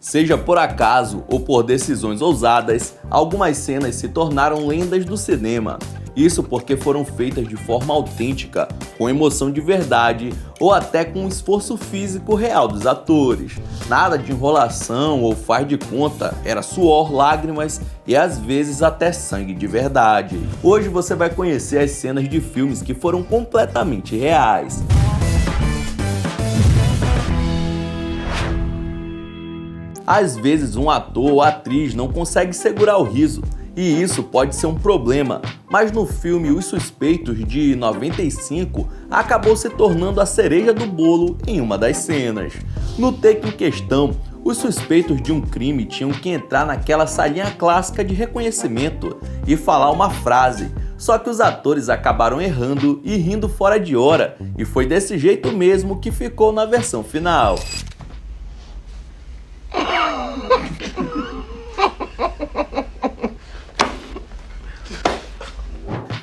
Seja por acaso ou por decisões ousadas, algumas cenas se tornaram lendas do cinema. Isso porque foram feitas de forma autêntica, com emoção de verdade ou até com um esforço físico real dos atores. Nada de enrolação ou faz de conta, era suor, lágrimas e às vezes até sangue de verdade. Hoje você vai conhecer as cenas de filmes que foram completamente reais. Às vezes um ator ou atriz não consegue segurar o riso, e isso pode ser um problema, mas no filme Os Suspeitos de 95 acabou se tornando a cereja do bolo em uma das cenas. No take em questão, os suspeitos de um crime tinham que entrar naquela salinha clássica de reconhecimento e falar uma frase, só que os atores acabaram errando e rindo fora de hora, e foi desse jeito mesmo que ficou na versão final.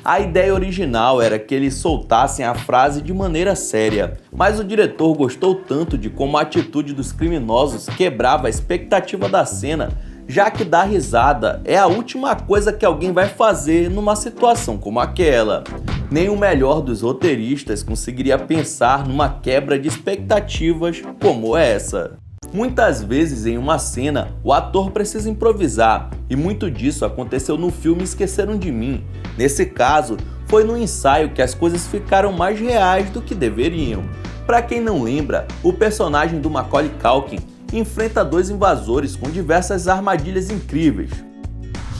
A ideia original era que eles soltassem a frase de maneira séria, mas o diretor gostou tanto de como a atitude dos criminosos quebrava a expectativa da cena, já que dar risada é a última coisa que alguém vai fazer numa situação como aquela. Nem o melhor dos roteiristas conseguiria pensar numa quebra de expectativas como essa. Muitas vezes em uma cena, o ator precisa improvisar, e muito disso aconteceu no filme Esqueceram de Mim. Nesse caso, foi no ensaio que as coisas ficaram mais reais do que deveriam. Para quem não lembra, o personagem do Macaulay Culkin enfrenta dois invasores com diversas armadilhas incríveis.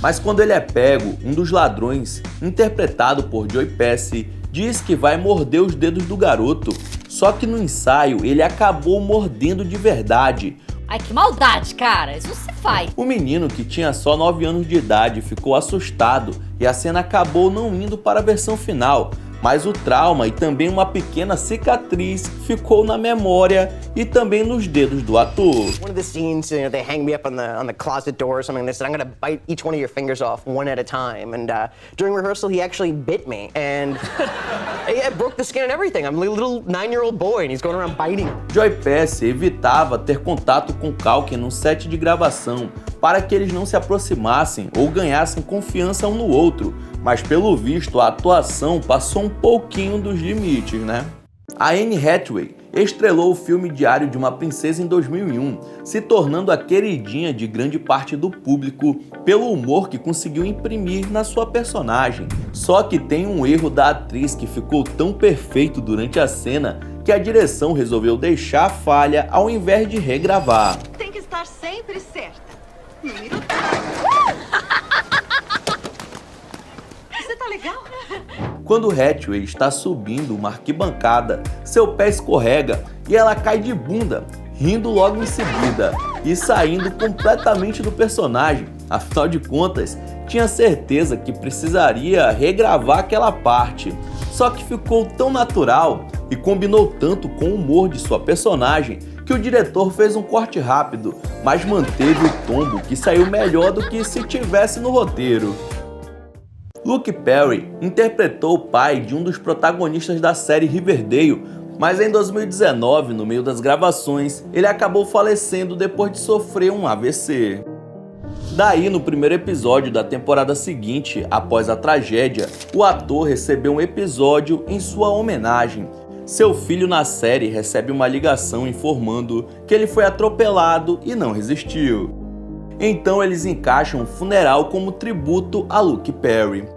Mas quando ele é pego, um dos ladrões, interpretado por Joey Pesci, diz que vai morder os dedos do garoto. Só que no ensaio ele acabou mordendo de verdade. Ai, que maldade, cara! Isso não se faz. O menino, que tinha só 9 anos de idade, ficou assustado e a cena acabou não indo para a versão final. Mas o trauma e também uma pequena cicatriz ficou na memória e também nos dedos do ator. One of the scenes, they hang me up on the closet door or something. They said, I'm going to bite each one of your fingers off one at a time. And during rehearsal, he actually bit me. And it broke the skin and everything. I'm a little 9-year-old boy and he's going around biting. Joey Pesci evitava ter contato com Culkin no set de gravação para que eles não se aproximassem ou ganhassem confiança um no outro. Mas pelo visto a atuação passou um pouquinho dos limites, né? A Anne Hathaway estrelou o filme Diário de uma Princesa em 2001, se tornando a queridinha de grande parte do público pelo humor que conseguiu imprimir na sua personagem. Só que tem um erro da atriz que ficou tão perfeito durante a cena que a direção resolveu deixar a falha ao invés de regravar. Tem que estar sempre certa. Você tá legal? Quando Hathaway está subindo uma arquibancada, seu pé escorrega e ela cai de bunda, rindo logo em seguida e saindo completamente do personagem. Afinal de contas, tinha certeza que precisaria regravar aquela parte. Só que ficou tão natural e combinou tanto com o humor de sua personagem que o diretor fez um corte rápido, mas manteve o tombo que saiu melhor do que se tivesse no roteiro. Luke Perry interpretou o pai de um dos protagonistas da série Riverdale, mas em 2019, no meio das gravações, ele acabou falecendo depois de sofrer um AVC. Daí, no primeiro episódio da temporada seguinte, após a tragédia, o ator recebeu um episódio em sua homenagem. Seu filho na série recebe uma ligação informando que ele foi atropelado e não resistiu. Então eles encaixam um funeral como tributo a Luke Perry.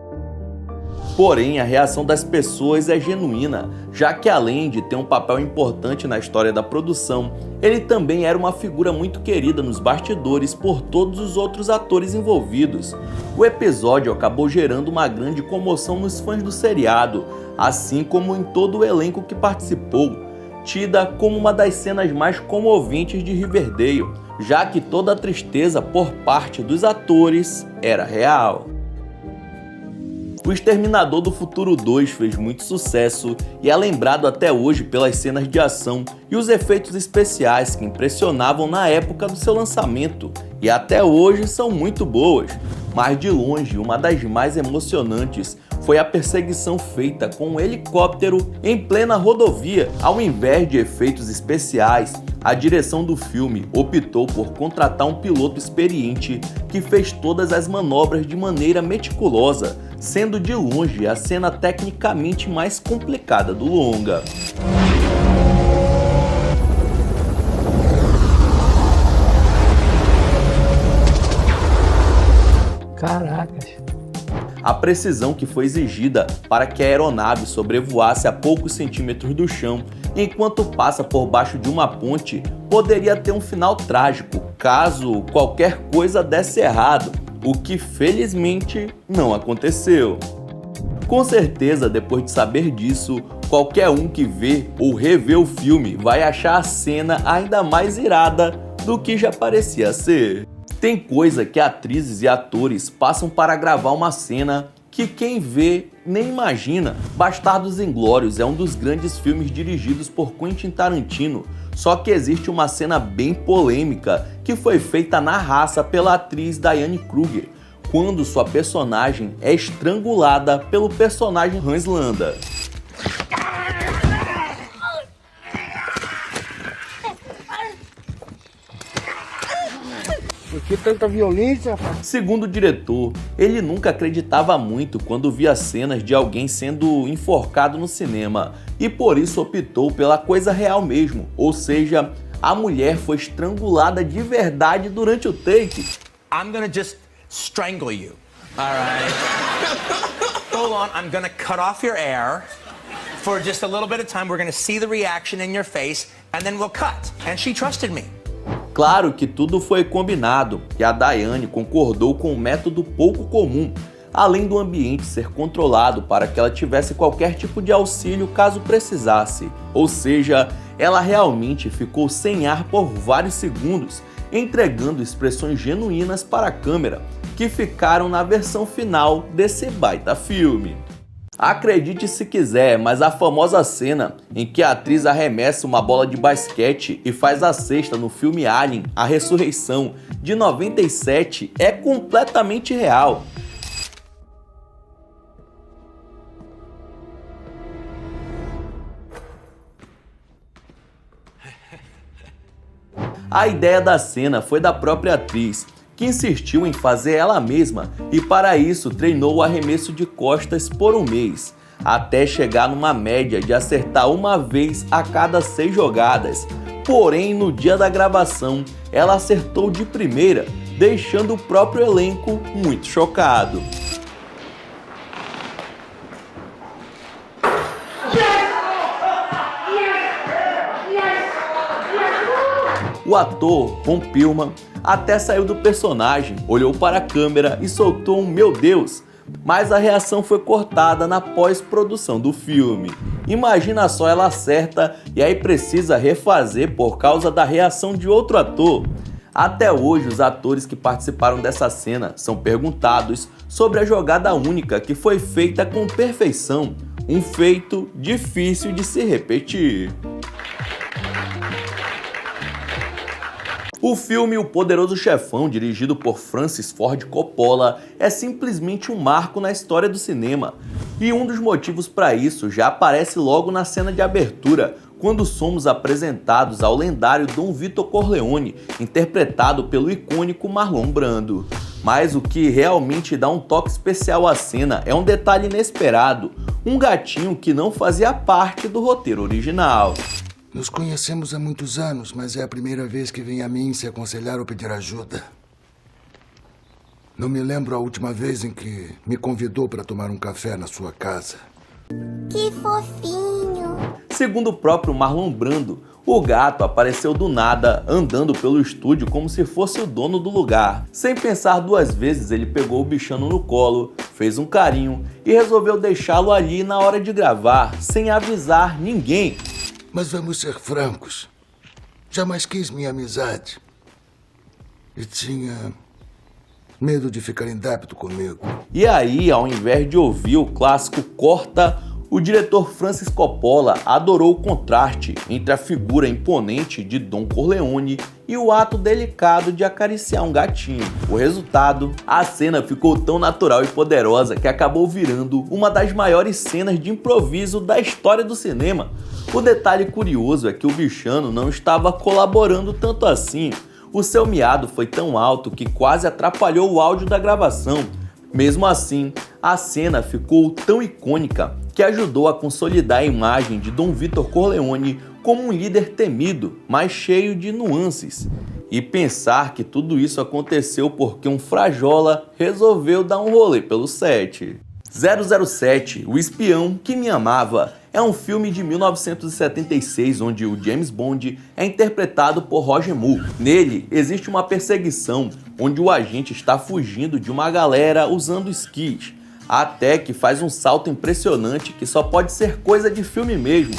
Porém, a reação das pessoas é genuína, já que além de ter um papel importante na história da produção, ele também era uma figura muito querida nos bastidores por todos os outros atores envolvidos. O episódio acabou gerando uma grande comoção nos fãs do seriado, assim como em todo o elenco que participou, tida como uma das cenas mais comoventes de Riverdale, já que toda a tristeza por parte dos atores era real. O Exterminador do Futuro 2 fez muito sucesso e é lembrado até hoje pelas cenas de ação e os efeitos especiais que impressionavam na época do seu lançamento, e até hoje são muito boas, mas de longe uma das mais emocionantes foi a perseguição feita com um helicóptero em plena rodovia. Ao invés de efeitos especiais, a direção do filme optou por contratar um piloto experiente que fez todas as manobras de maneira meticulosa, sendo de longe a cena tecnicamente mais complicada do longa. Caracas. A precisão que foi exigida para que a aeronave sobrevoasse a poucos centímetros do chão enquanto passa por baixo de uma ponte poderia ter um final trágico caso qualquer coisa desse errado, o que felizmente não aconteceu. Com certeza, depois de saber disso, qualquer um que vê ou revê o filme vai achar a cena ainda mais irada do que já parecia ser. Tem coisa que atrizes e atores passam para gravar uma cena que quem vê nem imagina. Bastardos Inglórios é um dos grandes filmes dirigidos por Quentin Tarantino, só que existe uma cena bem polêmica que foi feita na raça pela atriz Diane Kruger, quando sua personagem é estrangulada pelo personagem Hans Landa. Por que tanta violência? Segundo o diretor, ele nunca acreditava muito quando via cenas de alguém sendo enforcado no cinema e por isso optou pela coisa real mesmo, ou seja, a mulher foi estrangulada de verdade durante o take. I'm gonna just strangle you, all right? Hold on, I'm gonna cut off your air for just a little bit of time. We're gonna see the reaction in your face and then we'll cut. And she trusted me. Claro que tudo foi combinado e a Diane concordou com um método pouco comum, além do ambiente ser controlado para que ela tivesse qualquer tipo de auxílio caso precisasse. Ou seja, ela realmente ficou sem ar por vários segundos, entregando expressões genuínas para a câmera, que ficaram na versão final desse baita filme. Acredite se quiser, mas a famosa cena em que a atriz arremessa uma bola de basquete e faz a cesta no filme Alien, A Ressurreição, de 97, é completamente real. A ideia da cena foi da própria atriz, que insistiu em fazer ela mesma e para isso treinou o arremesso de costas por um mês, até chegar numa média de acertar uma vez a cada 6 jogadas. Porém, no dia da gravação, ela acertou de primeira, deixando o próprio elenco muito chocado. O ator, Ron Perlman, até saiu do personagem, olhou para a câmera e soltou um "meu Deus", mas a reação foi cortada na pós-produção do filme. Imagina só, ela acerta e aí precisa refazer por causa da reação de outro ator. Até hoje, os atores que participaram dessa cena são perguntados sobre a jogada única que foi feita com perfeição, um feito difícil de se repetir. O filme O Poderoso Chefão, dirigido por Francis Ford Coppola, é simplesmente um marco na história do cinema. E um dos motivos para isso já aparece logo na cena de abertura, quando somos apresentados ao lendário Dom Vito Corleone, interpretado pelo icônico Marlon Brando. Mas o que realmente dá um toque especial à cena é um detalhe inesperado, um gatinho que não fazia parte do roteiro original. Nos conhecemos há muitos anos, mas é a primeira vez que vem a mim se aconselhar ou pedir ajuda. Não me lembro a última vez em que me convidou para tomar um café na sua casa. Que fofinho! Segundo o próprio Marlon Brando, o gato apareceu do nada, andando pelo estúdio como se fosse o dono do lugar. Sem pensar 2 vezes, ele pegou o bichano no colo, fez um carinho e resolveu deixá-lo ali na hora de gravar, sem avisar ninguém. Mas vamos ser francos. Jamais quis minha amizade. E tinha medo de ficar em débito comigo. E aí, ao invés de ouvir o clássico corta, o diretor Francis Coppola adorou o contraste entre a figura imponente de Don Corleone e o ato delicado de acariciar um gatinho. O resultado, a cena ficou tão natural e poderosa que acabou virando uma das maiores cenas de improviso da história do cinema. O detalhe curioso é que o bichano não estava colaborando tanto assim. O seu miado foi tão alto que quase atrapalhou o áudio da gravação. Mesmo assim, a cena ficou tão icônica que ajudou a consolidar a imagem de Dom Vito Corleone como um líder temido, mas cheio de nuances. E pensar que tudo isso aconteceu porque um frajola resolveu dar um rolê pelo set. 007, O Espião que Me Amava, é um filme de 1976 onde o James Bond é interpretado por Roger Moore. Nele, existe uma perseguição onde o agente está fugindo de uma galera usando esquis, até que faz um salto impressionante que só pode ser coisa de filme mesmo.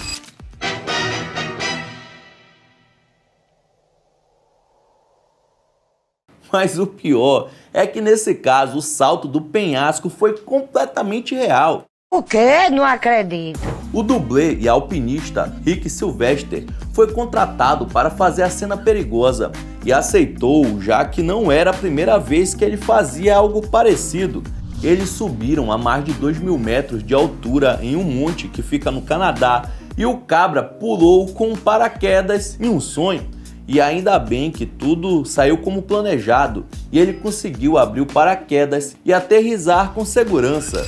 Mas o pior é que nesse caso o salto do penhasco foi completamente real. O quê? Não acredito. O dublê e alpinista Rick Sylvester foi contratado para fazer a cena perigosa e aceitou, já que não era a primeira vez que ele fazia algo parecido. Eles subiram a mais de 2.000 metros de altura em um monte que fica no Canadá e o cabra pulou com um paraquedas em um sonho. E ainda bem que tudo saiu como planejado e ele conseguiu abrir o paraquedas e aterrissar com segurança.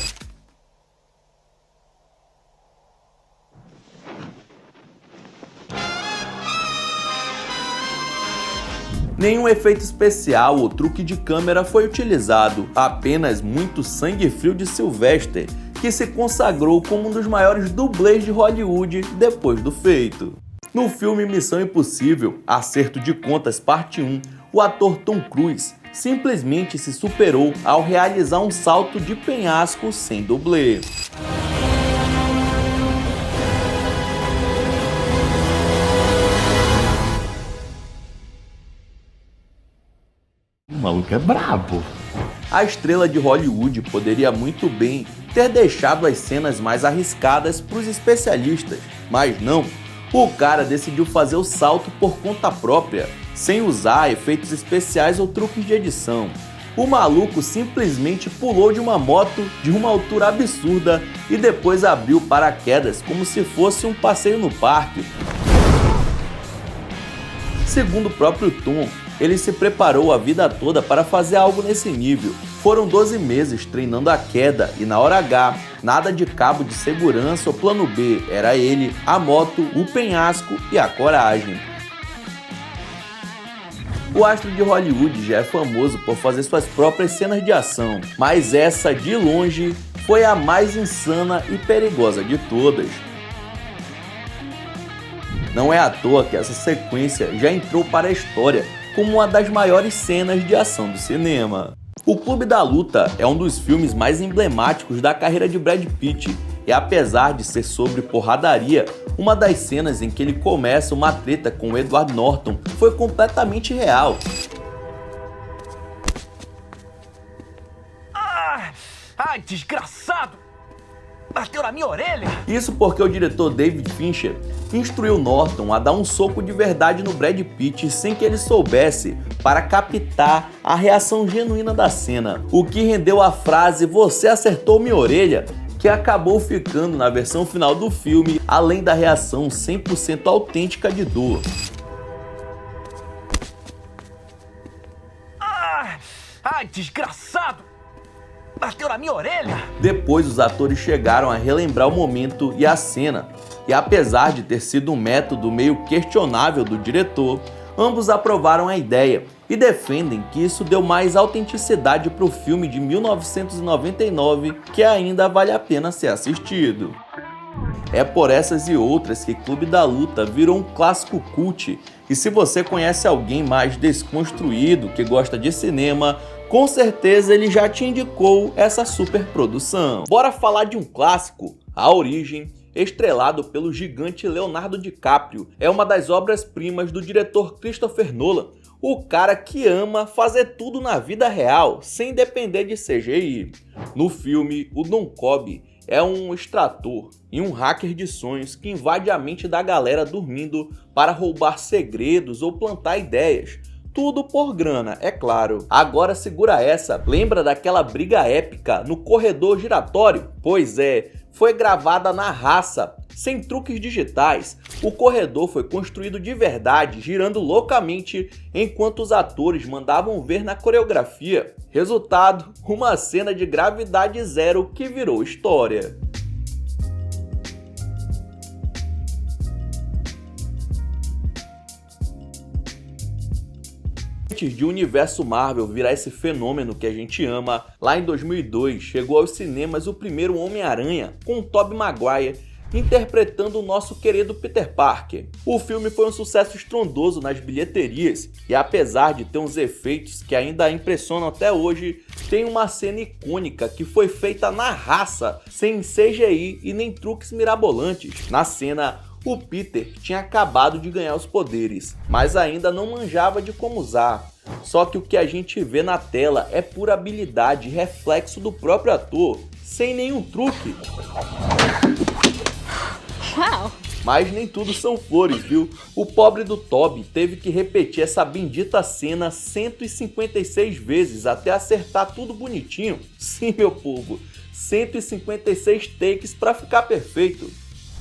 Nenhum efeito especial ou truque de câmera foi utilizado, apenas muito sangue frio de Sylvester, que se consagrou como um dos maiores dublês de Hollywood depois do feito. No filme Missão Impossível, Acerto de Contas Parte 1, o ator Tom Cruise simplesmente se superou ao realizar um salto de penhasco sem dublê. O maluco é brabo. A estrela de Hollywood poderia muito bem ter deixado as cenas mais arriscadas para os especialistas, mas não. O cara decidiu fazer o salto por conta própria, sem usar efeitos especiais ou truques de edição. O maluco simplesmente pulou de uma moto de uma altura absurda e depois abriu paraquedas como se fosse um passeio no parque. Segundo o próprio Tom, ele se preparou a vida toda para fazer algo nesse nível. Foram 12 meses treinando a queda e na hora H, nada de cabo de segurança ou plano B, era ele, a moto, o penhasco e a coragem. O astro de Hollywood já é famoso por fazer suas próprias cenas de ação, mas essa, de longe, foi a mais insana e perigosa de todas. Não é à toa que essa sequência já entrou para a história como uma das maiores cenas de ação do cinema. O Clube da Luta é um dos filmes mais emblemáticos da carreira de Brad Pitt, e apesar de ser sobre porradaria, uma das cenas em que ele começa uma treta com o Edward Norton foi completamente real. Ai, desgraçado! Bateu na minha orelha! Isso porque o diretor David Fincher instruiu Norton a dar um soco de verdade no Brad Pitt sem que ele soubesse, para captar a reação genuína da cena, o que rendeu a frase "você acertou minha orelha", que acabou ficando na versão final do filme, além da reação 100% autêntica de dor. Ai, desgraçado! Bateu na minha orelha! Depois os atores chegaram a relembrar o momento e a cena, e apesar de ter sido um método meio questionável do diretor, ambos aprovaram a ideia e defendem que isso deu mais autenticidade para o filme de 1999, que ainda vale a pena ser assistido. É por essas e outras que Clube da Luta virou um clássico cult, e se você conhece alguém mais desconstruído que gosta de cinema, com certeza ele já te indicou essa super produção. Bora falar de um clássico, A Origem, estrelado pelo gigante Leonardo DiCaprio. É uma das obras-primas do diretor Christopher Nolan, o cara que ama fazer tudo na vida real, sem depender de CGI. No filme, o Don Cobb é um extrator e um hacker de sonhos que invade a mente da galera dormindo para roubar segredos ou plantar ideias. Tudo por grana, é claro. Agora segura essa, lembra daquela briga épica no corredor giratório? Pois é, foi gravada na raça, sem truques digitais. O corredor foi construído de verdade, girando loucamente enquanto os atores mandavam ver na coreografia. Resultado, uma cena de gravidade zero que virou história. Antes de o universo Marvel virar esse fenômeno que a gente ama, lá em 2002 chegou aos cinemas o primeiro Homem-Aranha, com Tobey Maguire interpretando o nosso querido Peter Parker. O filme foi um sucesso estrondoso nas bilheterias e, apesar de ter uns efeitos que ainda impressionam até hoje, tem uma cena icônica que foi feita na raça, sem CGI e nem truques mirabolantes. Na cena, o Peter tinha acabado de ganhar os poderes, mas ainda não manjava de como usar. Só que o que a gente vê na tela é pura habilidade e reflexo do próprio ator, sem nenhum truque. Uau! Mas nem tudo são flores, viu? O pobre do Tobey teve que repetir essa bendita cena 156 vezes até acertar tudo bonitinho. Sim, meu povo, 156 takes para ficar perfeito.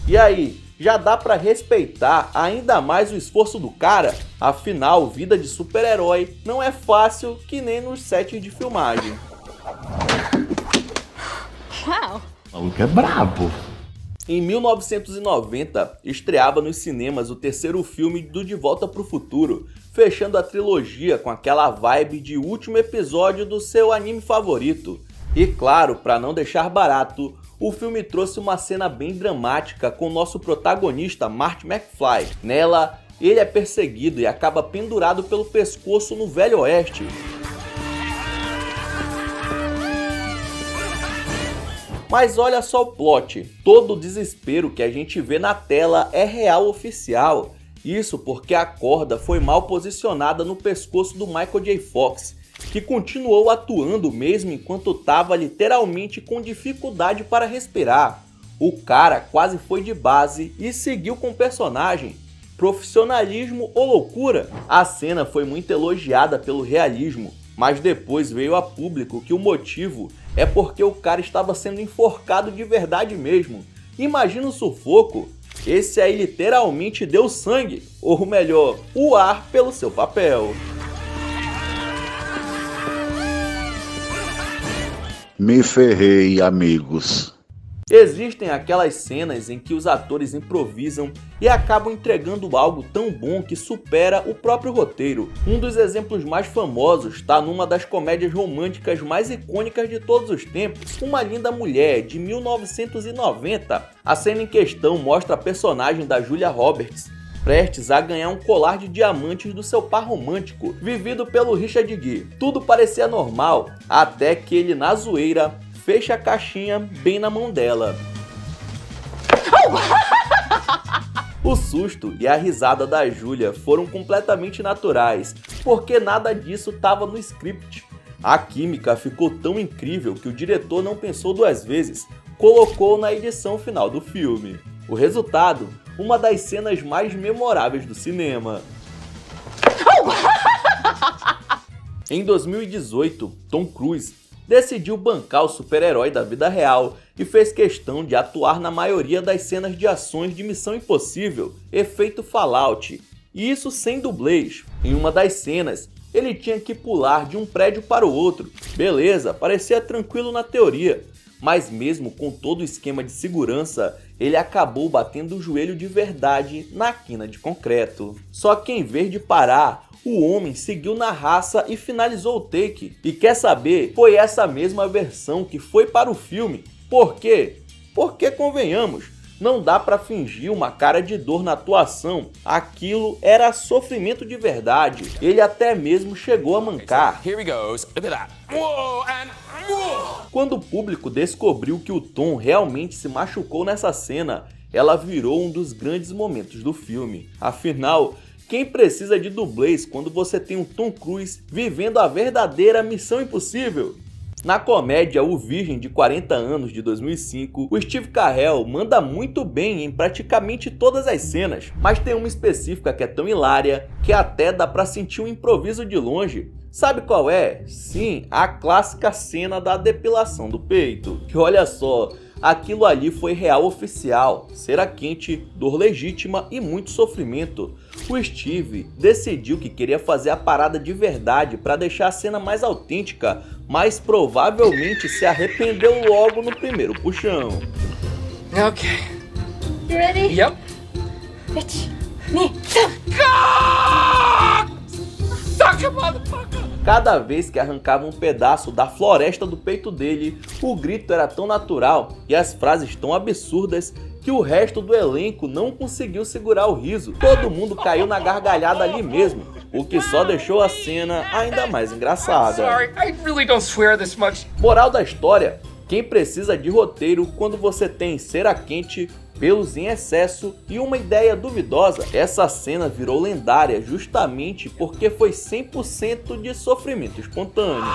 E aí, já dá pra respeitar ainda mais o esforço do cara? Afinal, vida de super-herói não é fácil que nem nos sets de filmagem. Uau! O maluco é brabo. Em 1990, estreava nos cinemas o terceiro filme do De Volta pro Futuro, fechando a trilogia com aquela vibe de último episódio do seu anime favorito. E claro, para não deixar barato, o filme trouxe uma cena bem dramática com o nosso protagonista Marty McFly. Nela, ele é perseguido e acaba pendurado pelo pescoço no Velho Oeste. Mas olha só o plot, todo o desespero que a gente vê na tela é real oficial. Isso porque a corda foi mal posicionada no pescoço do Michael J. Fox, que continuou atuando mesmo enquanto estava literalmente com dificuldade para respirar. O cara quase foi de base e seguiu com o personagem. Profissionalismo ou loucura? A cena foi muito elogiada pelo realismo, mas depois veio a público que o motivo é porque o cara estava sendo enforcado de verdade mesmo. Imagina o sufoco. Esse aí literalmente deu sangue, ou melhor, o ar pelo seu papel. Me ferrei, amigos. Existem aquelas cenas em que os atores improvisam e acabam entregando algo tão bom que supera o próprio roteiro. Um dos exemplos mais famosos está numa das comédias românticas mais icônicas de todos os tempos, Uma Linda Mulher, de 1990. A cena em questão mostra a personagem da Julia Roberts prestes a ganhar um colar de diamantes do seu par romântico, vivido pelo Richard Gere. Tudo parecia normal, até que ele, na zoeira, fecha a caixinha bem na mão dela. O susto e a risada da Julia foram completamente naturais, porque nada disso estava no script. A química ficou tão incrível que o diretor não pensou duas vezes, colocou na edição final do filme. O resultado, uma das cenas mais memoráveis do cinema. Em 2018, Tom Cruise decidiu bancar o super-herói da vida real e fez questão de atuar na maioria das cenas de ações de Missão Impossível, efeito Fallout, e isso sem dublês. Em uma das cenas, ele tinha que pular de um prédio para o outro. Beleza, parecia tranquilo na teoria, mas mesmo com todo o esquema de segurança, ele acabou batendo o joelho de verdade na quina de concreto. Só que em vez de parar, o homem seguiu na raça e finalizou o take. E quer saber? Foi essa mesma versão que foi para o filme. Por quê? Porque, convenhamos, não dá pra fingir uma cara de dor na atuação. Aquilo era sofrimento de verdade. Ele até mesmo chegou a mancar. Here he goes. Look at that. Whoa, and whoa. Quando o público descobriu que o Tom realmente se machucou nessa cena, ela virou um dos grandes momentos do filme. Afinal, quem precisa de dublês quando você tem um Tom Cruise vivendo a verdadeira Missão Impossível? Na comédia O Virgem de 40 anos de 2005, o Steve Carell manda muito bem em praticamente todas as cenas, mas tem uma específica que é tão hilária que até dá pra sentir um improviso de longe. Sabe qual é? Sim, a clássica cena da depilação do peito. Que olha só, aquilo ali foi real oficial, cera quente, dor legítima e muito sofrimento. O Steve decidiu que queria fazer a parada de verdade para deixar a cena mais autêntica, mas provavelmente se arrependeu logo no primeiro puxão. Okay. You ready? Yep. Bitch. Me. Suck it, motherfucker! Cada vez que arrancava um pedaço da floresta do peito dele, o grito era tão natural e as frases tão absurdas que o resto do elenco não conseguiu segurar o riso. Todo mundo caiu na gargalhada ali mesmo, o que só deixou a cena ainda mais engraçada. Sorry, I really don't swear this much. Moral da história: quem precisa de roteiro quando você tem cera quente, pelos em excesso e uma ideia duvidosa? Essa cena virou lendária justamente porque foi 100% de sofrimento espontâneo.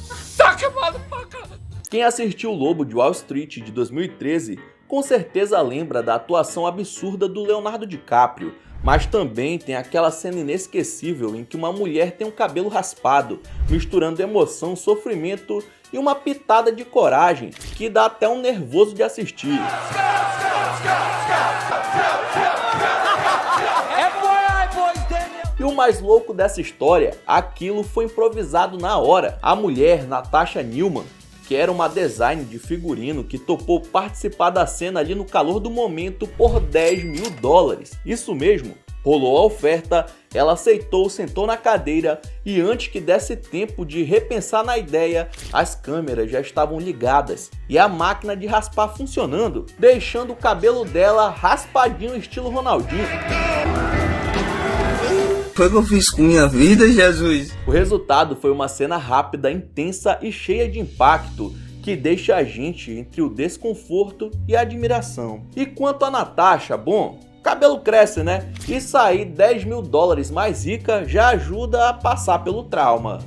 Suck it, motherfucker! Quem assistiu O Lobo de Wall Street de 2013 com certeza lembra da atuação absurda do Leonardo DiCaprio, mas também tem aquela cena inesquecível em que uma mulher tem um cabelo raspado, misturando emoção, sofrimento e uma pitada de coragem que dá até um nervoso de assistir. E o mais louco dessa história, aquilo foi improvisado na hora. A mulher, Natasha Newman, que era uma designer de figurino que topou participar da cena ali no calor do momento por $10 mil. Isso mesmo, rolou a oferta, ela aceitou, sentou na cadeira e antes que desse tempo de repensar na ideia, as câmeras já estavam ligadas e a máquina de raspar funcionando, deixando o cabelo dela raspadinho estilo Ronaldinho. Foi o que eu fiz com minha vida, Jesus? O resultado foi uma cena rápida, intensa e cheia de impacto, que deixa a gente entre o desconforto e a admiração. E quanto a Natasha, bom, cabelo cresce, né? E sair $10 mil mais rica já ajuda a passar pelo trauma.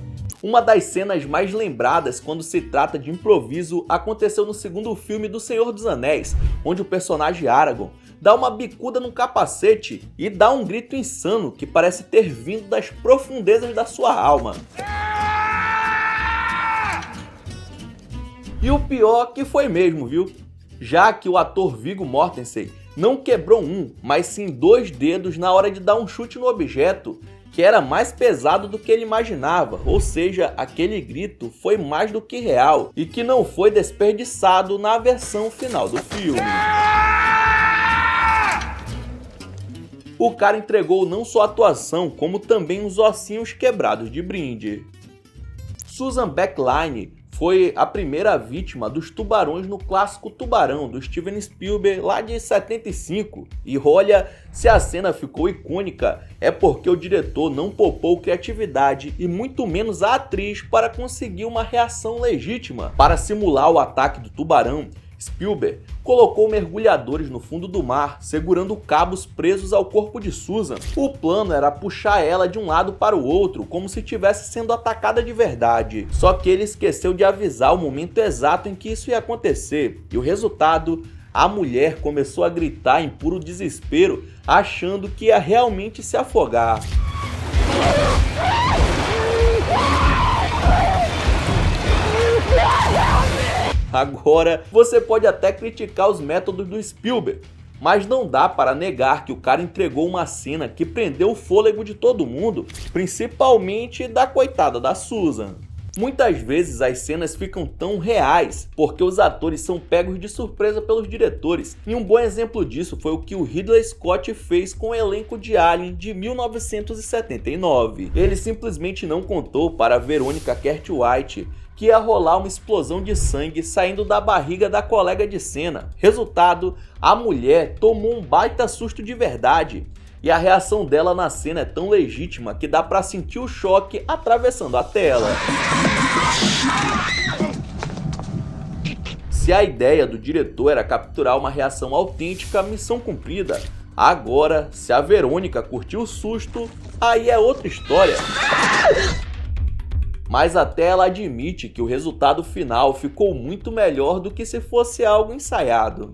Uma das cenas mais lembradas quando se trata de improviso aconteceu no segundo filme do Senhor dos Anéis, onde o personagem Aragorn dá uma bicuda no capacete e dá um grito insano que parece ter vindo das profundezas da sua alma. E o pior que foi mesmo, viu? Já que o ator Viggo Mortensen não quebrou um, mas sim 2 dedos na hora de dar um chute no objeto, que era mais pesado do que ele imaginava, ou seja, aquele grito foi mais do que real e que não foi desperdiçado na versão final do filme. O cara entregou não só a atuação, como também os ossinhos quebrados de brinde. Susan Beckline foi a primeira vítima dos tubarões no clássico Tubarão, do Steven Spielberg, lá de 75. E olha, se a cena ficou icônica, é porque o diretor não poupou criatividade e muito menos a atriz para conseguir uma reação legítima. Para simular o ataque do tubarão, Spielberg colocou mergulhadores no fundo do mar, segurando cabos presos ao corpo de Susan. O plano era puxar ela de um lado para o outro, como se estivesse sendo atacada de verdade. Só que ele esqueceu de avisar o momento exato em que isso ia acontecer. E o resultado? A mulher começou a gritar em puro desespero, achando que ia realmente se afogar. Agora, você pode até criticar os métodos do Spielberg, mas não dá para negar que o cara entregou uma cena que prendeu o fôlego de todo mundo, principalmente da coitada da Susan. Muitas vezes as cenas ficam tão reais porque os atores são pegos de surpresa pelos diretores, e um bom exemplo disso foi o que o Ridley Scott fez com o elenco de Alien de 1979. Ele simplesmente não contou para Veronica Cartwright que ia rolar uma explosão de sangue saindo da barriga da colega de cena. Resultado, a mulher tomou um baita susto de verdade. E a reação dela na cena é tão legítima que dá pra sentir o choque atravessando a tela. Se a ideia do diretor era capturar uma reação autêntica, missão cumprida. Agora, se a Verônica curtiu o susto, aí é outra história. mas até ela admite que o resultado final ficou muito melhor do que se fosse algo ensaiado.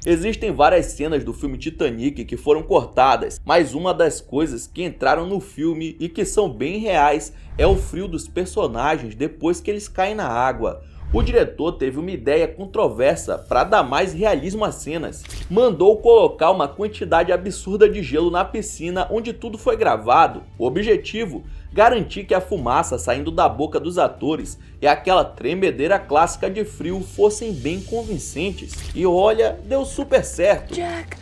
Existem várias cenas do filme Titanic que foram cortadas, mas uma das coisas que entraram no filme e que são bem reais é o frio dos personagens depois que eles caem na água. O diretor teve uma ideia controversa para dar mais realismo às cenas. Mandou colocar uma quantidade absurda de gelo na piscina onde tudo foi gravado. O objetivo? Garantir que a fumaça saindo da boca dos atores e aquela tremedeira clássica de frio fossem bem convincentes. E olha, deu super certo. Jack.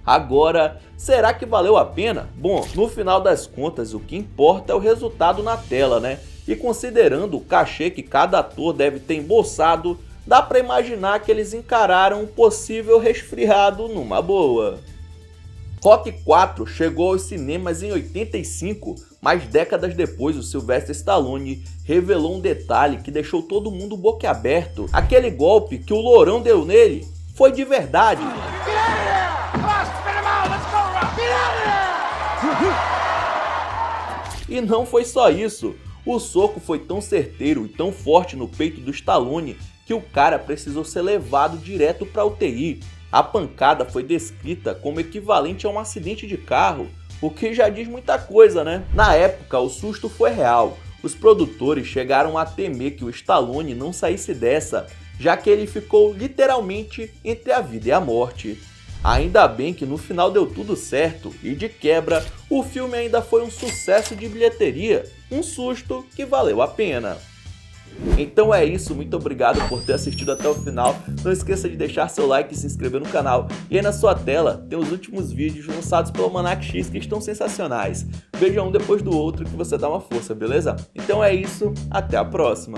Agora, será que valeu a pena? Bom, no final das contas, o que importa é o resultado na tela, né? E considerando o cachê que cada ator deve ter embolsado, dá pra imaginar que eles encararam um possível resfriado numa boa. Rock 4 chegou aos cinemas em 85, mas décadas depois o Sylvester Stallone revelou um detalhe que deixou todo mundo boquiaberto. Aquele golpe que o Lourão deu nele foi de verdade. E não foi só isso, o soco foi tão certeiro e tão forte no peito do Stallone que o cara precisou ser levado direto para UTI. A pancada foi descrita como equivalente a um acidente de carro, o que já diz muita coisa, né? Na época, o susto foi real. Os produtores chegaram a temer que o Stallone não saísse dessa, já que ele ficou literalmente entre a vida e a morte. Ainda bem que no final deu tudo certo e de quebra, o filme ainda foi um sucesso de bilheteria, um susto que valeu a pena. Então é isso, muito obrigado por ter assistido até o final, não esqueça de deixar seu like e se inscrever no canal, e aí na sua tela tem os últimos vídeos lançados pelo Almanac X que estão sensacionais, veja um depois do outro que você dá uma força, beleza? Então é isso, até a próxima!